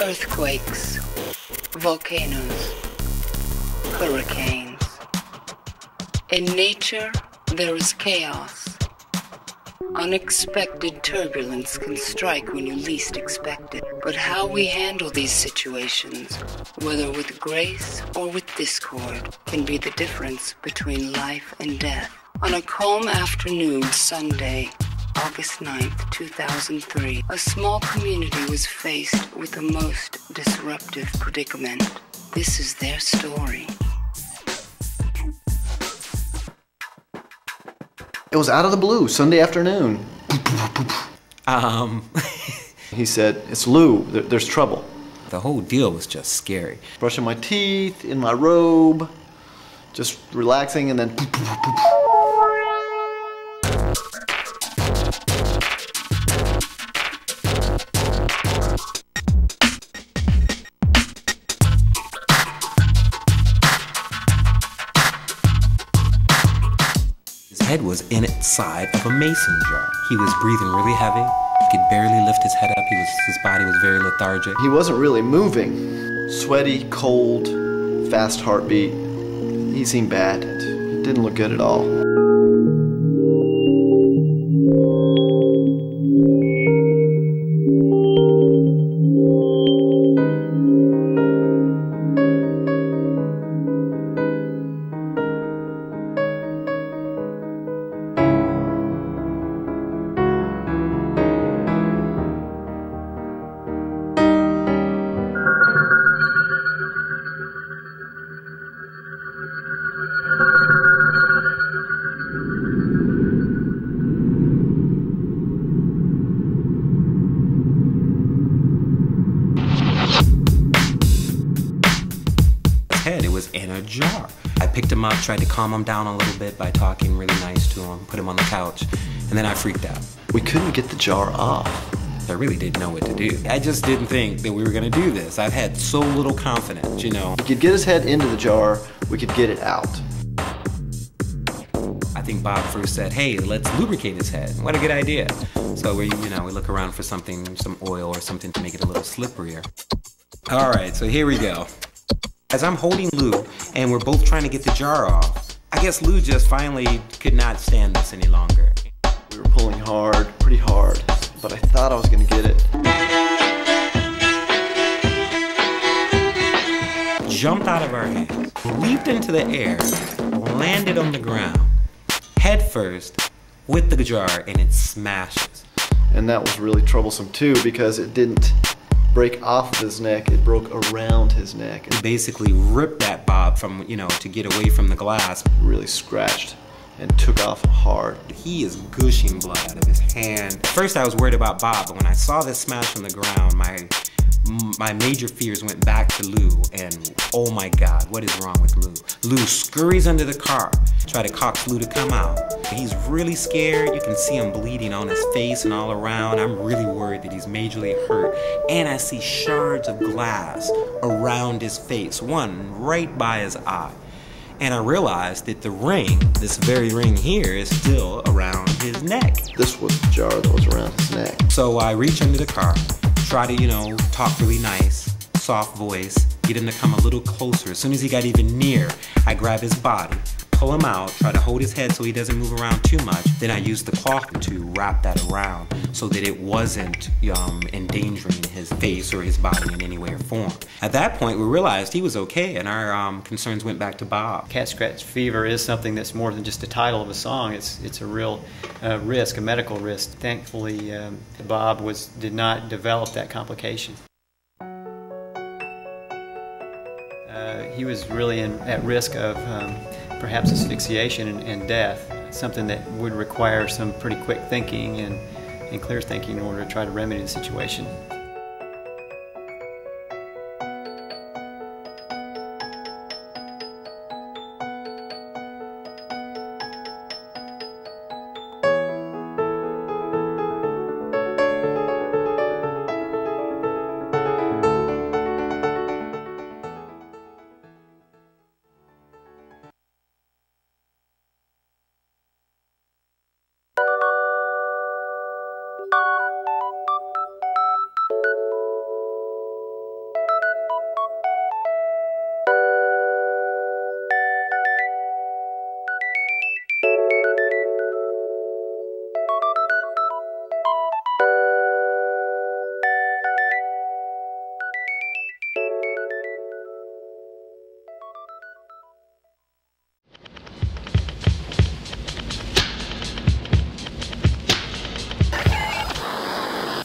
Earthquakes, volcanoes, hurricanes. In nature, there is chaos. Unexpected turbulence can strike when you least expect it. But how we handle these situations, whether with grace or with discord, can be the difference between life and death. On a calm afternoon Sunday, August 9th, 2003, a small community was faced with the most disruptive predicament. This is their story. It was out of the blue, Sunday afternoon. He said, "It's Lou, there's trouble." The whole deal was just scary. Brushing my teeth, in my robe, just relaxing, and then His head was inside of a mason jar. He was breathing really heavy. He could barely lift his head up. His body was very lethargic. he wasn't really moving. Sweaty, cold, fast heartbeat. He seemed bad. It didn't look good at all. It was in a jar. I picked him up, tried to calm him down a little bit by talking really nice to him, put him on the couch, and then I freaked out. We couldn't get the jar off. I really didn't know what to do. I just didn't think that we were gonna do this. I've had so little confidence, you know. We could get his head into the jar, we could get it out. I think Bob first said, "Hey, let's lubricate his head." What a good idea. So we look around for something, some oil or something to make it a little slipperier. All right, so here we go. As I'm holding Lou and we're both trying to get the jar off, I guess Lou just finally could not stand this any longer. We were pulling hard, pretty hard, but I thought I was gonna get it. Jumped out of our hands, leaped into the air, landed on the ground, head first with the jar, and it smashes. And that was really troublesome too, because it didn't break off of his neck, it broke around his neck. It basically ripped that Bob from, to get away from the glass. Really scratched and took off hard. He is gushing blood out of his hand. First I was worried about Bob, but when I saw this smash on the ground, my major fears went back to Lou, and oh my God, what is wrong with Lou? Lou scurries under the car, try to coax Lou to come out. He's really scared. You can see him bleeding on his face and all around. I'm really worried that he's majorly hurt. And I see shards of glass around his face, one right by his eye. And I realized that the ring, this very ring here, is still around his neck. This was the jar that was around his neck. So I reach under the car, try to, talk really nice, soft voice, get him to come a little closer. As soon as he got even near, I grab his body, pull him out, try to hold his head so he doesn't move around too much. Then I use the cloth to wrap that around so that it wasn't endangering his face or his body in any way or form. At that point, we realized he was okay, and our concerns went back to Bob. Cat scratch fever is something that's more than just the title of a song. It's a real risk, a medical risk. Thankfully, Bob did not develop that complication. He was really at risk of perhaps asphyxiation and death, something that would require some pretty quick thinking and clear thinking in order to try to remedy the situation.